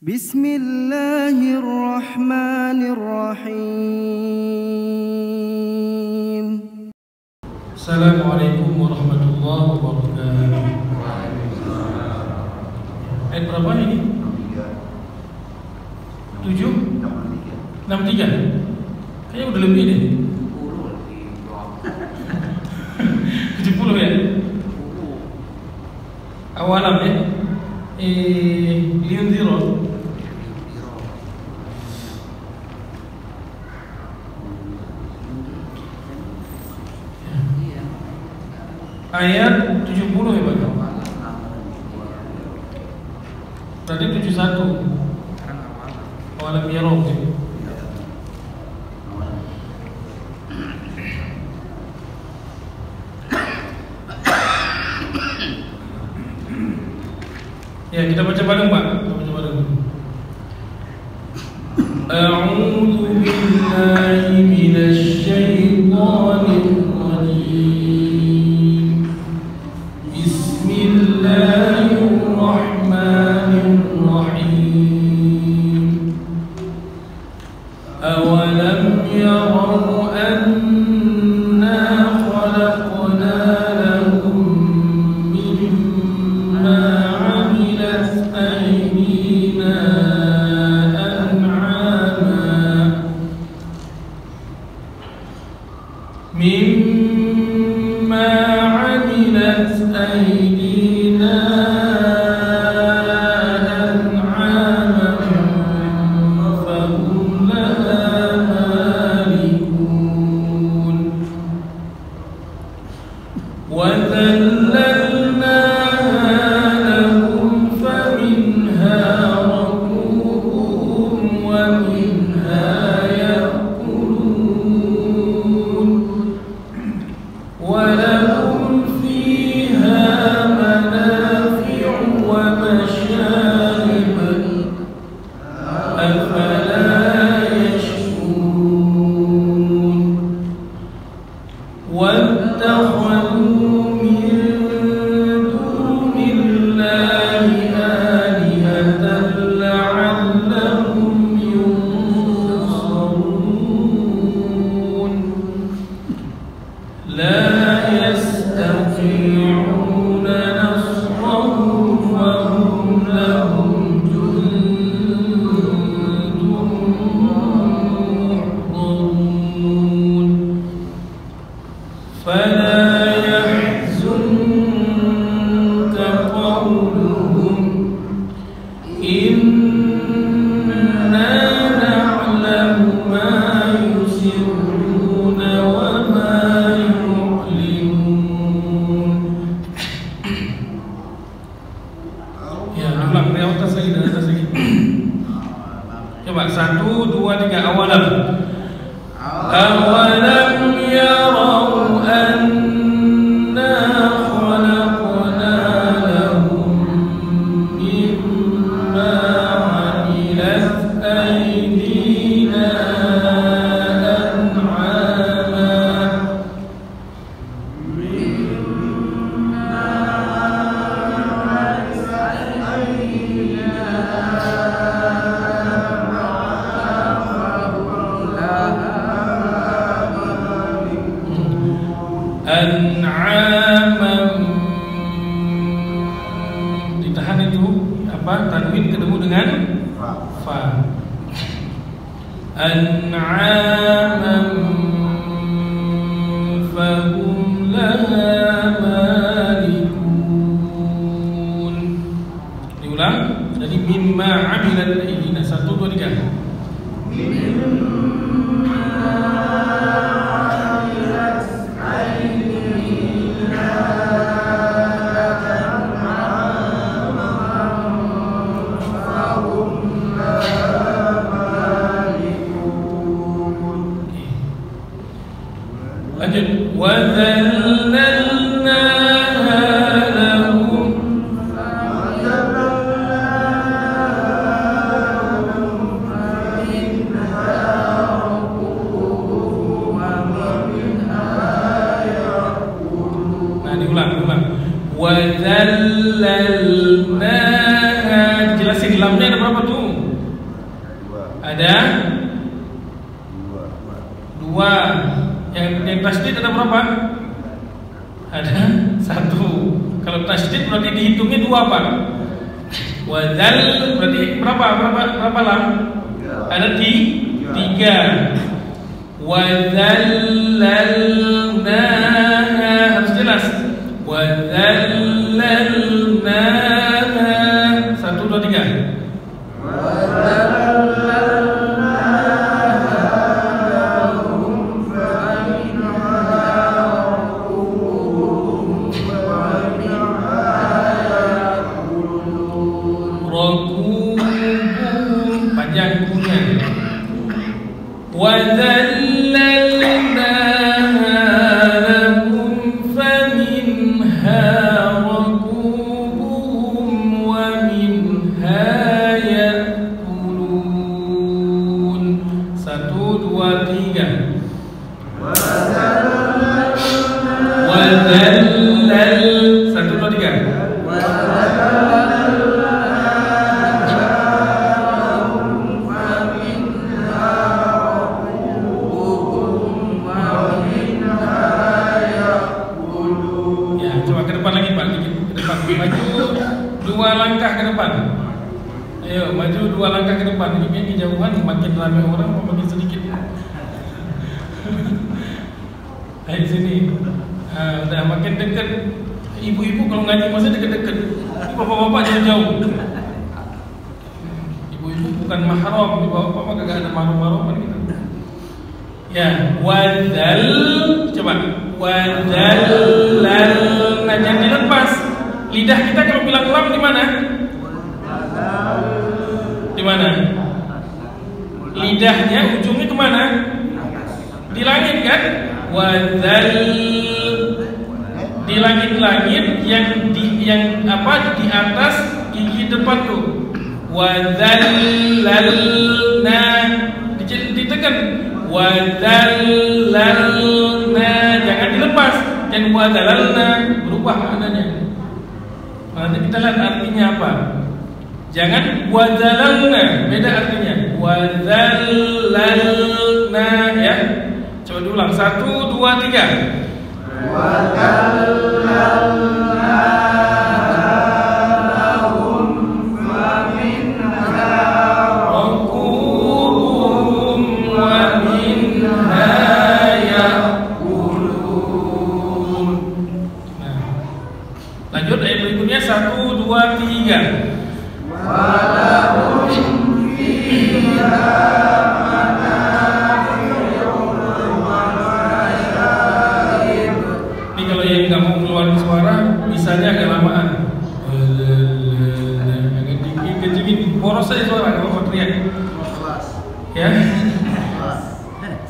Bismillahirrahmanirrahim. Assalamualaikum warahmatullahi wabarakatuh. Ayat berapa ini? 7? 63? Kayaknya udah lebih deh. 70 ya? Awalam ya? Liyunziro. Ayat 70 ya Pak? Tadi 71. Awalam yarau gitu. Ya, kita baca bareng Pak. Kita baca bareng. A'udzu billahi minasy syaithanir rajim. Bismillahirrahmanirrahim. Awalam yarau anna khalaqna lahum mimma أيدينا أنعاما مما عملت أيدينا أنعاما فهم لها مالكون Coba 1, 2, 3 awalam. Awalam yarau anna khalaqna lahum mimma 'amilat aydina an'ama an'amam, ditahan itu apa, tanwin ketemu dengan fa. An'amam fahum laha malikun. Diulang. Jadi mimma 'amilat aydina. 1, 2, 3. Lanjut. Wa dzallalnaha lahum wa dzallalnaha. Jelasin lamnya ada berapa? berapa tuh? Ada dua. Yang tasdid ada berapa? Ada satu. Kalau tasdid berarti dihitungnya dua, Pak. Wadzal berarti berapa lam? Ada tiga. Wadzallalnaha, harus jelas. Wadzallalnaha. 1, 2, 3. Panjang punya. وَذَلَّلْنَاهَا لَهُمْ فَمِنْهَا رَكُوبُهُمْ وَمِنْهَا يَأْكُلُونَ 1, 2, 3. وَذَلَّلْ 1, 2, 3. Maju 2 langkah ke depan. Ayo, maju 2 langkah ke depan. Ini kejauhan makin ramai orang makin sedikit. Ayo sini. Udah makin dekat. Ibu-ibu kalau ngaji masa dekat-dekat. Bapak-bapak jauh-jauh. Ibu-ibu bukan mahram, bapak-bapak kagak ada mahram-mahraman gitu. Ya, wadzal, coba. Wadzallal, nah jangan dilepas. Lidah kita kalau bilang lam di mana? Di mana? Lidahnya ujungnya kemana? Di langit kan? Wadzal, di langit-langit yang di atas gigi depan tuh. Wadzallalna, ditekan. Wadzallalna, jangan dilepas. Jangan wadzallalna, berubah maknanya. Nanti kita lihat artinya apa. Jangan wadzallalna, beda artinya. Wadzallalna, ya. Coba diulang. 1, 2, 3. Wadzallalna lahum faminha rakubuhum wa minha ya'kulun. Lanjut ayat berikutnya 1, 2, 3. Walahum fiha manafi'u wa masyaib. Ini kalau yang nggak mau keluarin suara, misalnya agak lamaan. Agak kencengin, boros aja suara kalau mau teriak. Ya.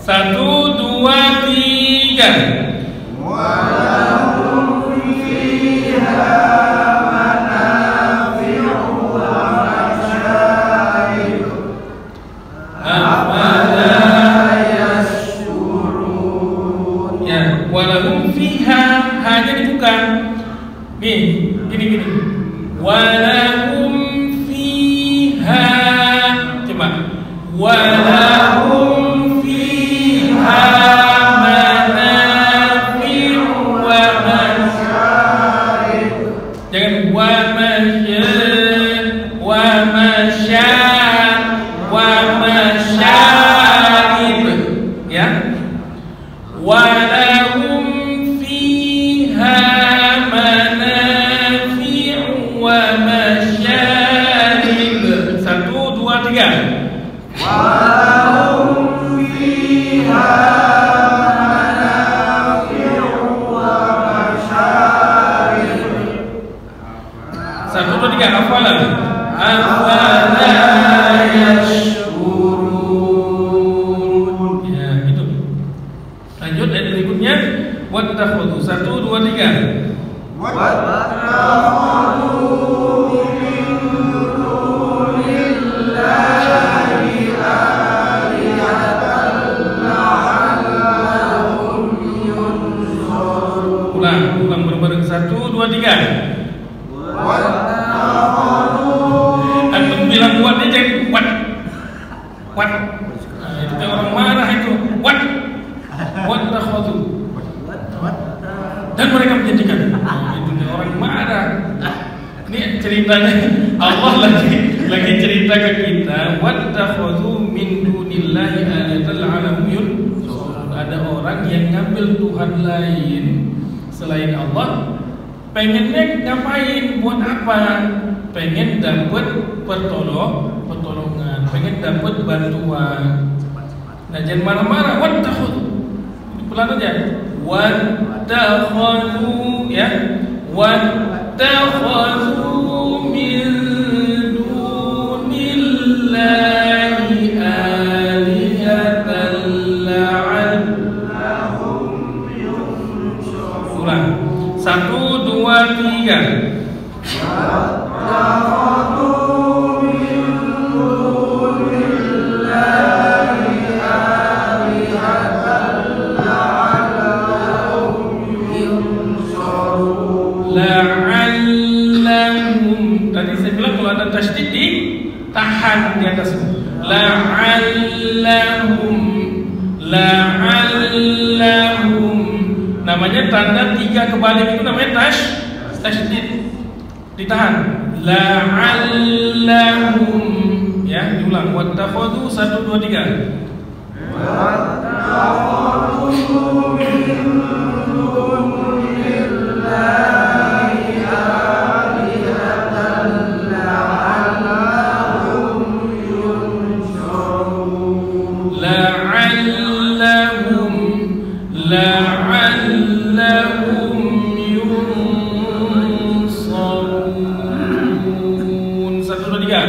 1, 2, 3. Walahum fiha walahum fiha, hanya dibuka. Nih, gini. Walahum fiha. Coba. Walahum fiha manafi'u wa masyaib. Jangan wa masyaib. Ya. Walahum fiha manafi'u wa masyaib. 1, 2, 3. Walahum fiha manafi'u wa masyaib. 1, 2, 3. Afala yashkurun. Ya, gitu. Lanjut ayat berikutnya. Wattakhadhu 1, 2, 3. Wattakhadhu min dunillahi What? Nah, itu kayak orang marah itu. What takhadu. Dan mereka menjadikan. Nah, itu kayak orang marah. Ini ceritanya Allah lagi cerita ke kita. What takhadu min dunillahi alatan la'alahum yunsurun. Ada orang yang ngambil Tuhan lain selain Allah. Pengennya ngapain? Buat apa? Pengen dapat pertolongan, pengen dapat bantuan. Nah, jangan marah-marah. Wattakhudhu. Pelan aja. Wattakhudhu, ya. Wattakhudhu min dunillahi alihatan la'allahum yunsurun. Ulang. 1, 2, 3. La'allahum. Tadi saya bilang kalau ada tasydid ditahan di atas. La'allahum. Namanya tanda 3 kebalik itu namanya tasydid. Ditahan. La'allahum. Ya, diulang. Wattakhadhu 1, 2, 3. Wattakhadhu min dunillahi alihatan la'allahum yunsurun. La'allahum yunsurun. 1, 2, 3.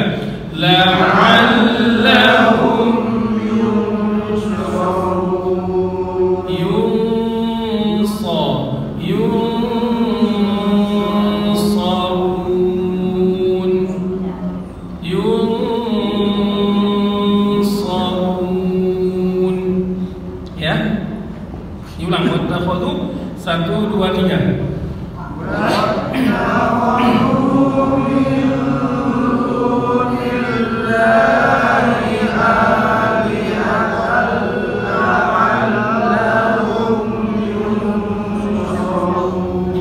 La'allahum yunsurun. Ya, diulang. Wattakhadhu 1, 2, 3.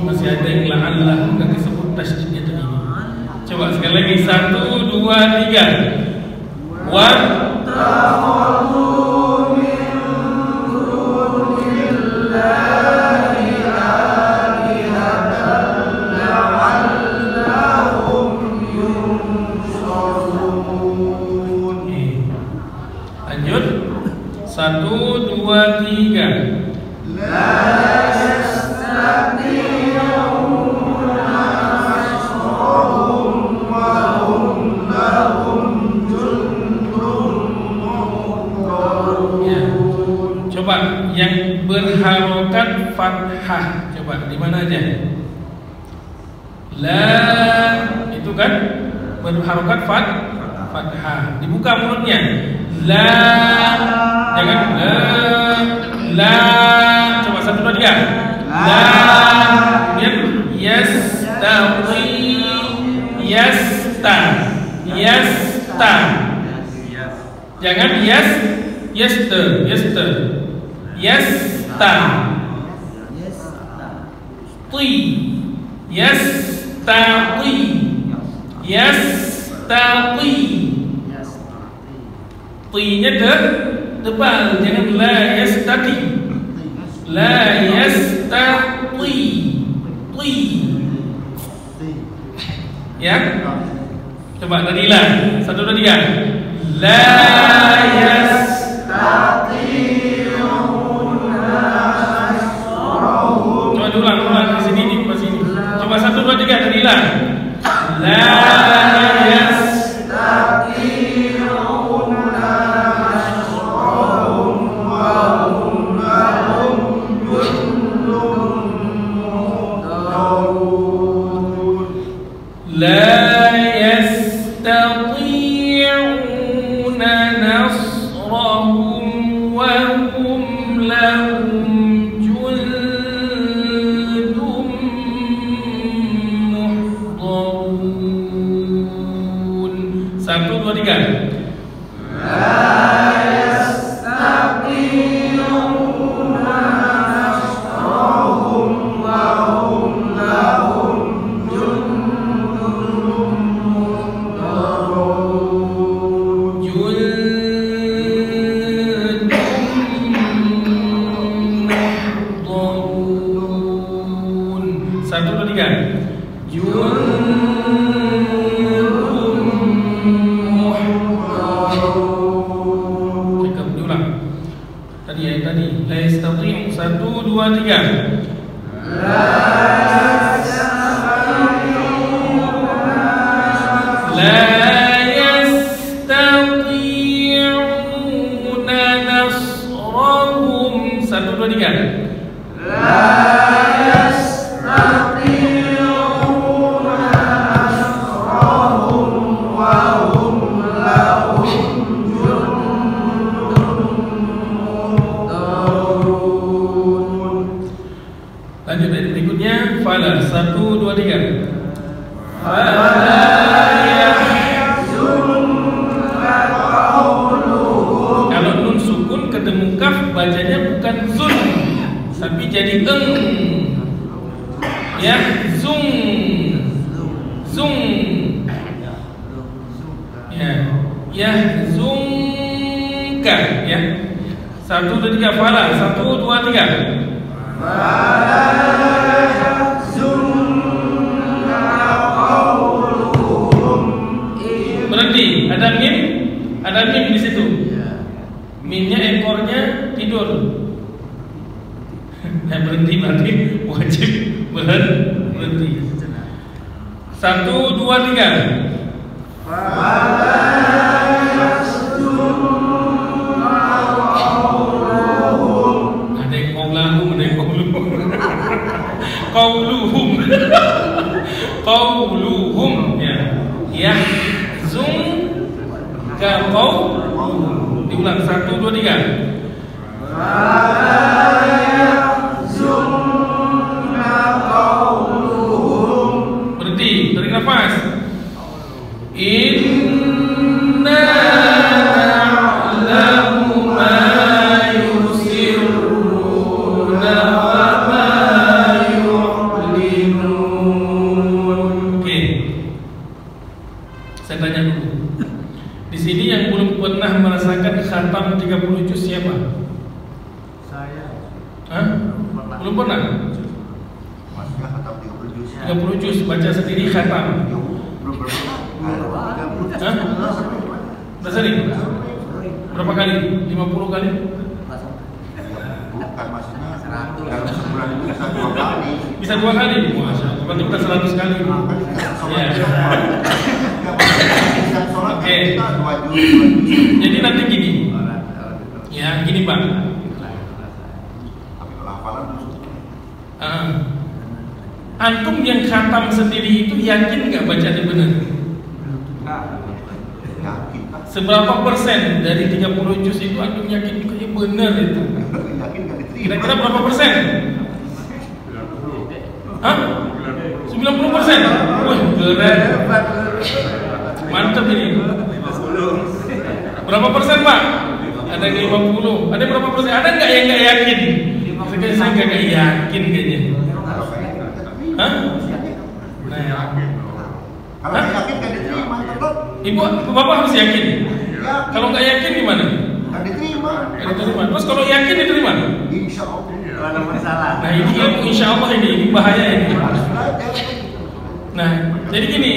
Masih ada yang la'allahum nggak disebut tasydidnya tadi. Coba sekali lagi. 1, 2, 3. Wattakhadhu min dunillahi alihatan la'allahum yunsurun. Lanjut. 1, 2, 3. La yastati'una nasrahum wa hum lahum jundun muhdarun. Coba yang berharokat fathah. Coba di mana aja? La itu kan berharokat fathah. Dibuka mulutnya. La, jangan la. Coba 1, 2, 3. La. Kemudian yasta. Jangan yasta. Yastati. Ti-nya tebal, jangan la yastati. Ya. Coba tadi la. 1, 2, 3. La yastati'una nasrahum. Coba diulang di sini di sini. Coba 1, 2, 3 tadi la. La yastati'una nasrahum wa hum lahum jundun muhdarun. La yastati'una nasrahum wa hum lahum jundun muhdarun. 1, 2, 3. Antum yang khatam sendiri itu yakin nggak bacanya benar? Seberapa persen dari 30 juz itu antum yakin kayaknya benar itu? Kira-kira berapa persen? Hah? 90%? Wah, keren. Mantap ini. Berapa persen, Pak? Ada yang 50. Ada berapa persen? Ada nggak yang nggak yakin? Saya nggak yakin kayaknya. Hah? Nah, yakin. Kalau yakin kan diterima, Ibu, Bapak harus yakin. Kalau nggak yakin gimana? Kan diterima. Diterima. Terus kalau yakin diterima? Insya Allah. Kalau ada masalah. Nah ini ilmu insya Allah ini bahaya ini. Nah jadi gini,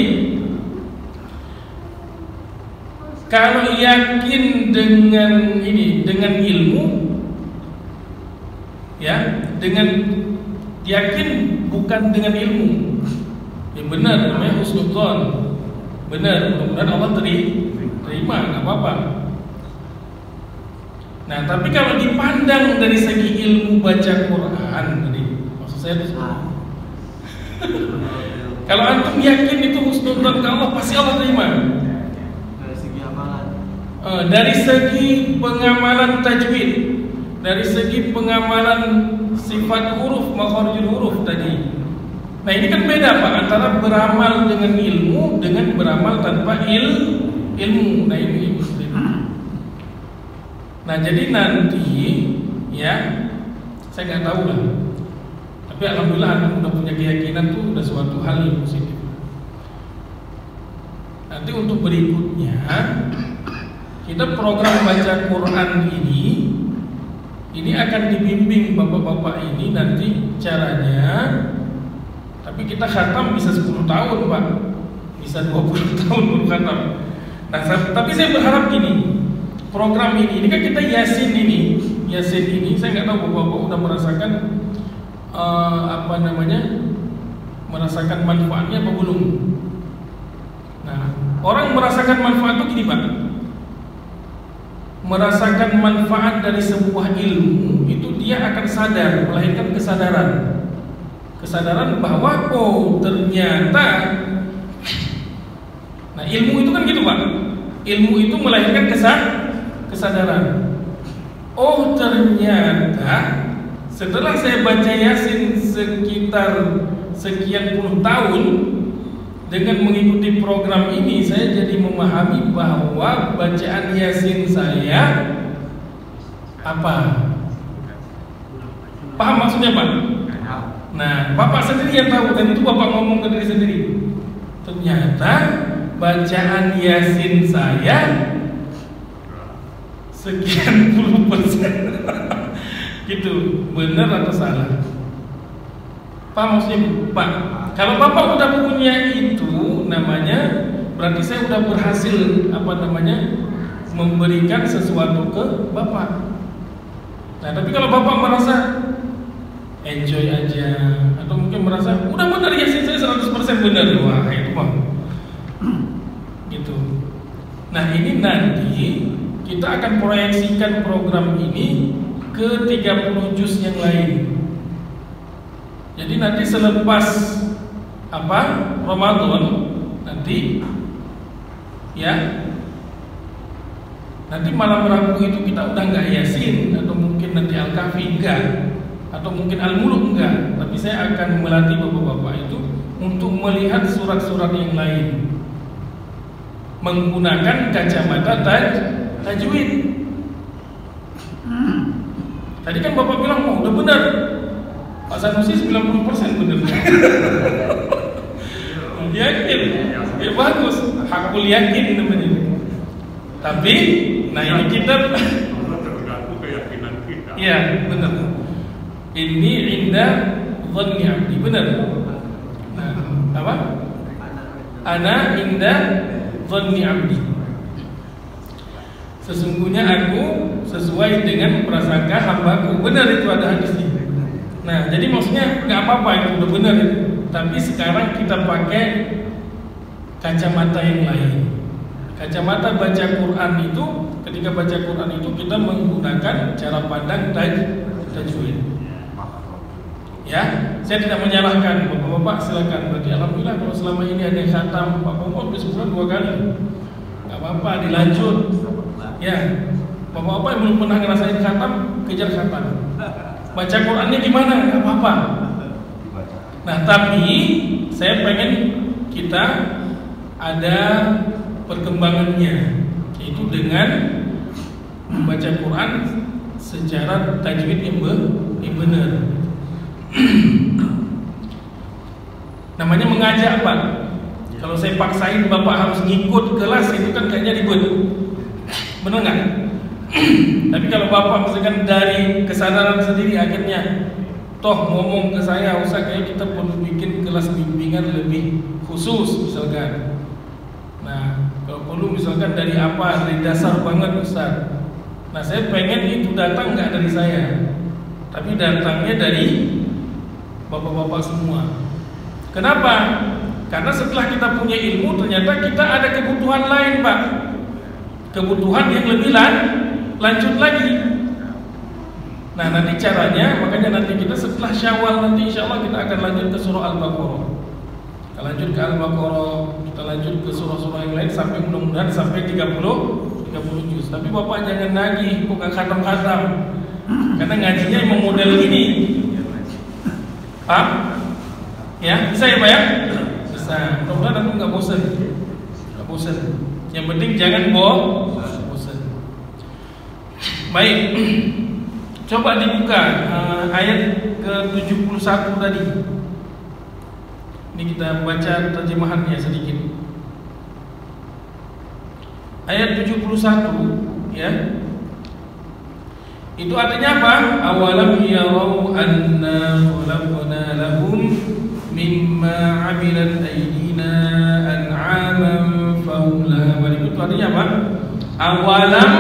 kalau yakin dengan ini, dengan ilmu, ya, dengan yakin bukan dengan ilmu, ya benar namanya husnudzon, benar, mudah-mudahan Allah terima, nggak apa-apa. Nah, tapi kalau dipandang dari segi ilmu baca Quran, tadi maksud saya itu kalau antum yakin itu husnudzon ke Allah, pasti Allah terima. Dari segi amalan. Dari segi pengamalan tajwid, dari segi pengamalan sifat huruf, makharijul huruf tadi. Nah, ini kan beda Pak antara beramal dengan ilmu dengan beramal tanpa ilmu. Nah, ini Nah jadi nanti ya, saya nggak tahu lah. Tapi alhamdulillah anak udah punya keyakinan tuh udah suatu hal yang positif. Nanti untuk berikutnya kita program baca Quran ini akan dibimbing bapak-bapak ini nanti caranya. Tapi kita khatam bisa 10 tahun Pak, bisa 20 tahun baru khatam. Nah tapi saya berharap gini, program ini kan kita Yasin ini, saya nggak tahu bapak-bapak udah merasakan merasakan manfaatnya apa belum. Nah orang merasakan manfaat itu gini Pak, merasakan manfaat dari sebuah ilmu itu dia akan sadar, melahirkan kesadaran bahwa oh ternyata, nah ilmu itu kan gitu Pak, ilmu itu melahirkan kesadaran. Oh ternyata setelah saya baca Yasin sekitar sekian puluh tahun, dengan mengikuti program ini saya jadi memahami bahwa bacaan Yasin saya apa? Paham maksudnya Pak? Nah, Bapak sendiri yang tahu, dan itu Bapak ngomong ke diri sendiri. Ternyata bacaan Yasin saya sekian puluh persen. Gitu, benar atau salah? Paham maksudnya Pak? Kalau Bapak udah punya itu, namanya berarti saya udah berhasil memberikan sesuatu ke Bapak. Nah, tapi kalau Bapak merasa enjoy aja, atau mungkin merasa udah benar Yasin saya 100% benar, wah itu Bang. Gitu. Nah, ini nanti kita akan proyeksikan program ini ke 30 juz yang lain. Jadi nanti selepas Ramadan nanti malam Rabu itu kita udah nggak Yasin, atau mungkin nanti Al-Kahfi enggak, atau mungkin Al-Muluk enggak, tapi saya akan melatih bapak-bapak itu untuk melihat surat-surat yang lain menggunakan kacamata tajwid. Tadi kan Bapak bilang oh udah benar, Pak Sanusi 90% benar. Yakin, ya bagus, hakul yakin namanya. Tapi, nah ini kita, tergantung keyakinan kita. iya benar. Ini indah dhanni abdi, benar. Nah, apa? Ana indah dhanni abdi. Sesungguhnya aku sesuai dengan prasangka hambaku. Benar itu ada hadisnya. Nah, jadi maksudnya nggak apa-apa itu udah benar. Tapi sekarang kita pakai kacamata yang lain. Kacamata baca Quran itu, ketika baca Quran itu kita menggunakan cara pandang tajwid. Ya, saya tidak menyalahkan bapak-bapak, silakan. Berarti alhamdulillah kalau selama ini ada yang khatam, bapak-bapak bisa sebulan 2 kali. Nggak apa-apa, dilanjut. Ya, bapak-bapak yang belum pernah ngerasain khatam, kejar khatam. Baca Qurannya gimana? Nggak apa-apa. Nah, tapi saya pengen kita ada perkembangannya, yaitu dengan membaca Quran secara tajwid yang benar. Namanya mengajak Pak. Kalau saya paksain Bapak harus ngikut kelas itu kan kayaknya ribet. Benar nggak? Tapi kalau Bapak misalkan dari kesadaran sendiri akhirnya toh ngomong ke saya, usah kayak kita perlu bikin kelas bimbingan lebih khusus misalkan. Nah, kalau perlu misalkan dari apa, dari dasar banget Ustaz. Nah, saya pengen itu datang nggak dari saya, tapi datangnya dari bapak-bapak semua. Kenapa? Karena setelah kita punya ilmu, ternyata kita ada kebutuhan lain Pak. Kebutuhan yang lebih lanjut lagi. Nah, nanti caranya, makanya nanti kita setelah Syawal nanti insya Allah kita akan lanjut ke surah Al-Baqarah. Kita lanjut ke Al-Baqarah, kita lanjut ke surah-surah yang lain sampai mudah-mudahan sampai 30 juz. Tapi Bapak jangan nagih, bukan khatam-khatam. Karena ngajinya emang model gini. Paham? Ya, bisa ya Pak ya? Bisa. Mudah-mudahan aku nggak bosan. Nggak bosan. Yang penting jangan bosan. Baik. Coba dibuka ayat ke-71 tadi. Ini kita baca terjemahannya sedikit. Ayat 71 ya. Itu artinya apa? Awalam yarau anna khalaqna lahum mimma 'amilat aydina an'aman fahum laha malikun. Itu artinya apa? Awalam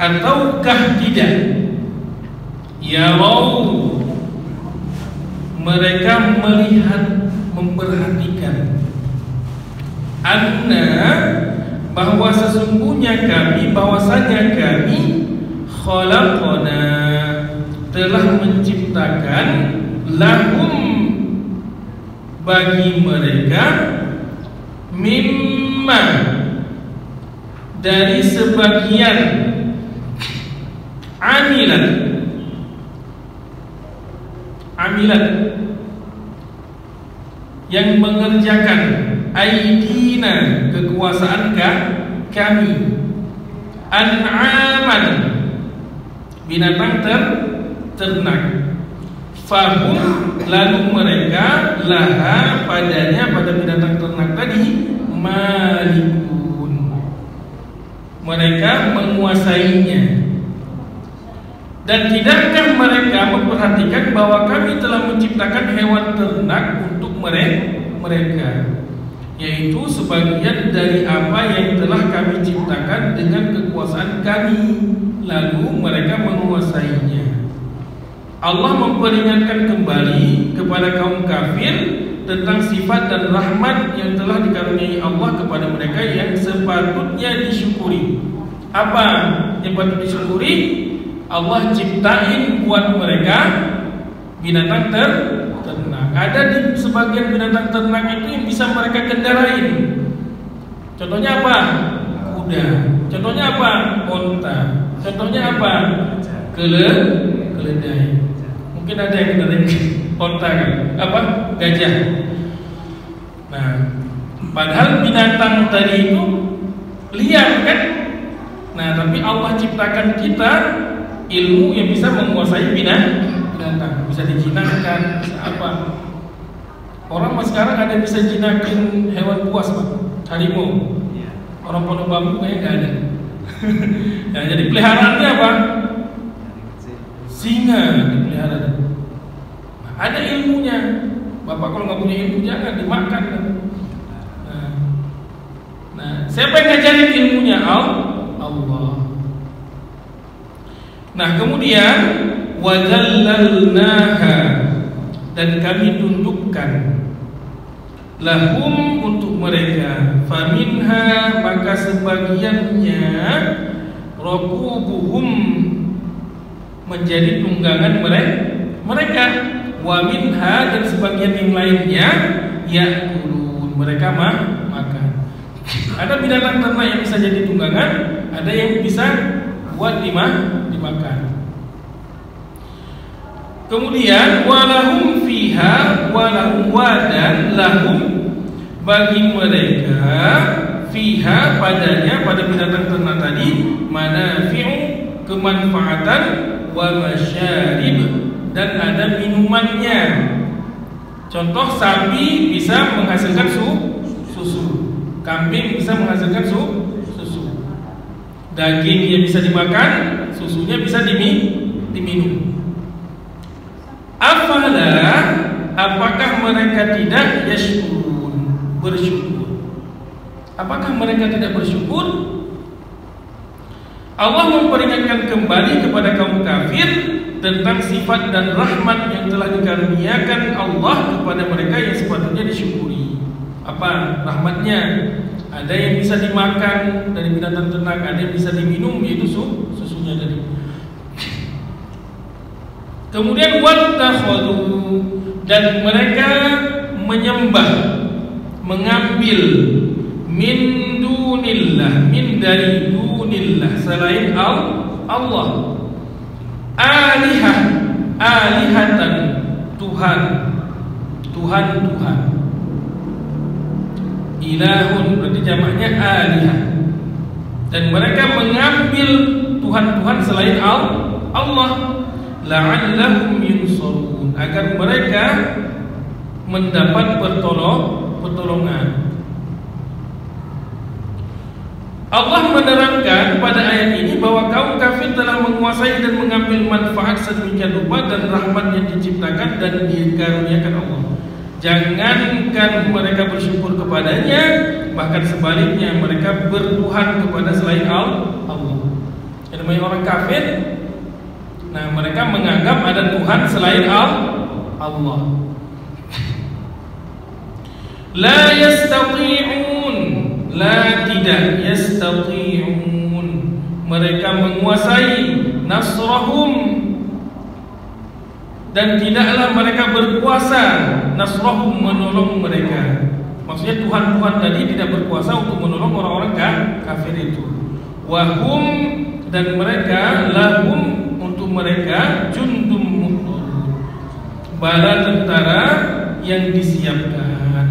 ataukah tidak yarau, mereka melihat, memperhatikan, anna, bahwa sesungguhnya kami, bahwasanya kami khalaqna, telah menciptakan, lahum, bagi mereka, mimma, dari sebagian, amilat, yang mengerjakan, aidina, kekuasaan kami, an'aman, binatang ternak, fahum, lalu mereka, laha, padanya, pada binatang ternak tadi, malikun, mereka menguasainya. Dan tidakkah mereka memperhatikan bahwa kami telah menciptakan hewan ternak untuk mereka, yaitu sebagian dari apa yang telah kami ciptakan dengan kekuasaan kami, lalu mereka menguasainya. Allah memperingatkan kembali kepada kaum kafir tentang sifat dan rahmat yang telah dikaruniai Allah kepada mereka yang sepatutnya disyukuri. Apa yang patut disyukuri? Allah ciptain buat mereka binatang ternak. Ada di sebagian binatang ternak itu yang bisa mereka kendarain. Contohnya apa? Kuda. Contohnya apa? Onta. Contohnya apa? Keledai. Mungkin ada yang kendarain onta kan? Apa? Gajah. Nah, padahal binatang tadi itu liar kan? Nah, tapi Allah ciptakan kita ilmu yang bisa menguasai binatang, bisa dijinakkan, bisa apa. Orang sekarang ada yang bisa jinakin hewan buas, Pak. Harimau. Orang pondok bambu kayaknya nggak ada. Ya, jadi peliharaannya apa? Singa dipelihara. Nah, ada ilmunya. Bapak kalau nggak punya ilmu jangan dimakan. Nah, siapa yang ngajarin ilmunya? Allah. Nah, kemudian wadzallalnaha, dan kami tundukkan, lahum, untuk mereka, faminha, maka sebagiannya, rakubuhum, menjadi tunggangan mereka, wa minha, dan sebagian yang lainnya, yakulun, mereka makan. Ada binatang ternak yang bisa jadi tunggangan, ada yang bisa buat dimakan. Kemudian walahum fiha, walahum, wadan, lahum, bagi mereka, fiha, padanya, pada binatang ternak tadi, manafi'u, kemanfaatan, wa masyarib, dan ada minumannya. Contoh, sapi bisa menghasilkan susu, kambing bisa menghasilkan susu, dagingnya bisa dimakan, susunya bisa diminum. Afala, apakah mereka tidak yashkurun, bersyukur? Apakah mereka tidak bersyukur? Allah memperingatkan kembali kepada kaum kafir tentang sifat dan rahmat yang telah dikaruniakan Allah kepada mereka yang sepatutnya disyukuri. Apa rahmatnya? Ada yang bisa dimakan dari binatang ternak, ada yang bisa diminum, yaitu susunya tadi. Kemudian wattakhadhu, dan mereka menyembah, mengambil, min dunillah, min dari dunillah, selain Allah, alihatan, Tuhan. Ilahun berarti jamaknya alihah. dan mereka mengambil Tuhan-Tuhan selain Allah, la'allahum yunsarun, agar mereka mendapat pertolongan. Allah menerangkan pada ayat ini bahwa kaum kafir telah menguasai dan mengambil manfaat sedemikian rupa dan rahmat yang diciptakan dan dikaruniakan Allah. Jangankan mereka bersyukur kepadanya, bahkan sebaliknya mereka bertuhan kepada selain Allah. Yang namanya orang kafir, nah mereka menganggap ada Tuhan selain Allah. La yastati'un, la tidak yastati'un, mereka menguasai nasrahum, dan tidaklah mereka berkuasa nasrahum, menolong mereka. Maksudnya Tuhan-Tuhan tadi tidak berkuasa untuk menolong orang-orang kafir itu. Wahum, dan mereka, lahum, untuk mereka, jundum muhdarun, bala tentara yang disiapkan.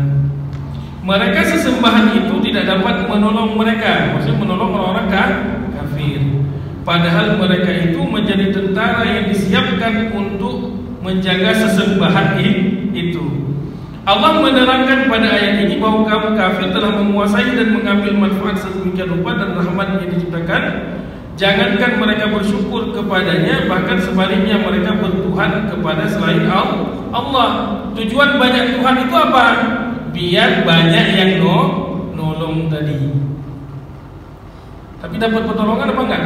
Mereka sesembahan itu tidak dapat menolong mereka, maksudnya menolong orang-orang kafir. Padahal mereka itu menjadi tentara yang disiapkan untuk menjaga sesembahan itu. Allah menerangkan pada ayat ini bahwa kaum kafir telah menguasai dan mengambil manfaat sedemikian rupa dan rahmat yang diciptakan. Jangankan mereka bersyukur kepadanya, bahkan sebaliknya mereka bertuhan kepada selain Allah. Tujuan banyak Tuhan itu apa? Biar banyak yang nolong tadi. Tapi dapat pertolongan apa enggak?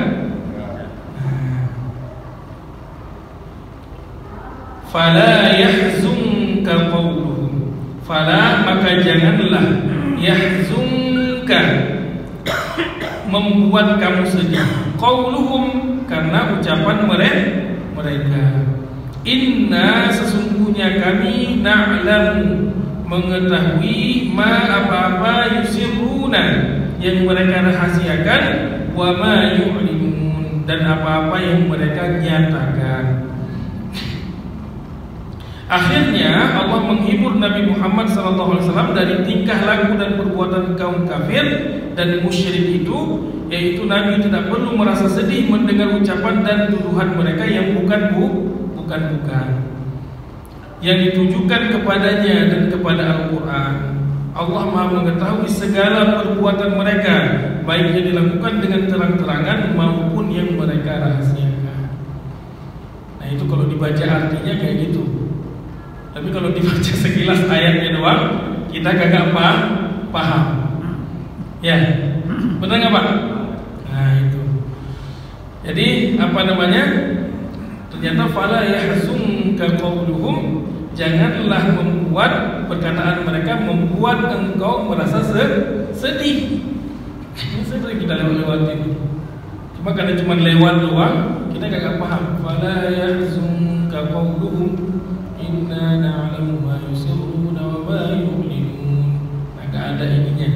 Fala yahzunka qawluhum, fala, maka janganlah, yahzunka, membuat kamu sedih, qawluhum, karena ucapan mereka. Inna, sesungguhnya kami, na'lamu, mengetahui, ma, apa-apa, yusirruna, yang mereka rahasiakan, wa ma yu'linun, dan apa-apa yang mereka nyatakan. Akhirnya Allah menghibur Nabi Muhammad SAW dari tingkah laku dan perbuatan kaum kafir dan musyrik itu, yaitu Nabi tidak perlu merasa sedih mendengar ucapan dan tuduhan mereka yang bukan yang ditujukan kepadanya dan kepada Al-Quran. Allah Maha mengetahui segala perbuatan mereka, baik yang dilakukan dengan terang-terangan maupun yang mereka rahasiakan. Nah itu kalau dibaca artinya kayak gitu. Tapi kalau dibaca sekilas ayatnya doang, kita kagak paham. Ya, benar nggak Pak? Nah itu. Jadi apa namanya? Ternyata fala yahzunka qawluhum, janganlah membuat perkataan mereka membuat engkau merasa sedih. Ini sering kita lewat-lewatin. Cuma karena cuma lewat doang, kita kagak paham. Fala yahzunka qawluhum, inna na'lamu ma yusirruna wa ma yu'linun. Nah, gak ada ininya.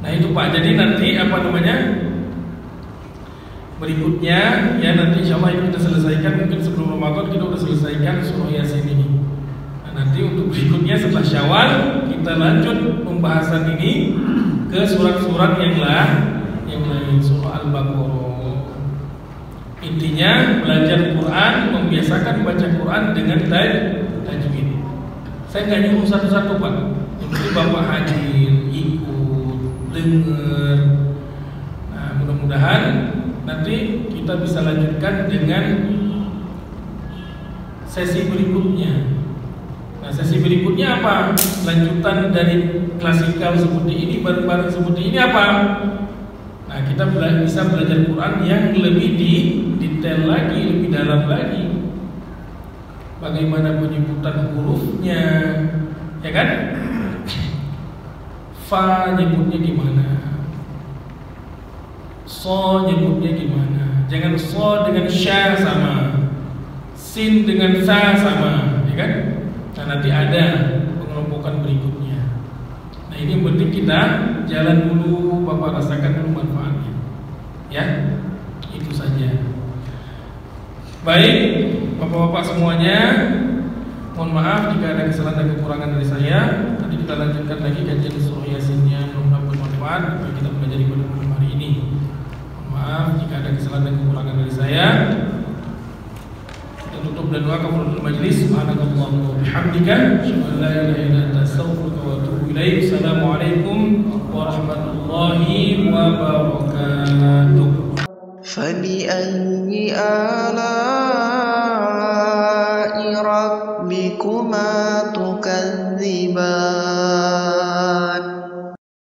Nah itu Pak. Jadi nanti apa namanya? Berikutnya ya nanti insyaallah itu kita selesaikan, mungkin sebelum Ramadan kita udah selesaikan surah Yasin ini. Nah, nanti untuk berikutnya setelah Syawal kita lanjut pembahasan ini ke surat-surat yang lain, surah Al-Baqarah. Intinya belajar Quran, membiasakan baca Quran dengan tajwid. Saya nggak nyuruh satu-satu Pak. Yang penting Bapak hadir, ikut, dengar. Nah mudah-mudahan nanti kita bisa lanjutkan dengan sesi berikutnya. Nah sesi berikutnya apa? Lanjutan dari klasikal seperti ini, bareng-bareng seperti ini apa? Nah kita bisa belajar Quran yang lebih detail lagi, lebih dalam lagi. Bagaimana penyebutan hurufnya, ya kan? Fa nyebutnya gimana? So nyebutnya gimana? Jangan so dengan sya sama, sin dengan sa sama, ya kan? Nah nanti ada pengelompokan berikutnya. Nah ini yang penting kita jalan dulu, Bapak rasakan dulu manfaatnya. Ya, itu saja. Baik, Bapak-bapak semuanya, mohon maaf jika ada kesalahan dan kekurangan dari saya. Nanti kita lanjutkan lagi kajian surah Yasinnya. Mudah-mudahan bermanfaat apa yang kita pelajari pada malam hari ini. Mohon maaf jika ada kesalahan dan kekurangan dari saya. Kita tutup dan doa kafaratul majlis. Subhanakallahumma wa bihamdika, asyhadu an la ilaha illa anta, astaghfiruka wa atubu ilaik. Assalamualaikum warahmatullahi wabarakatuh. فبأي آلاء ربكما تكذبان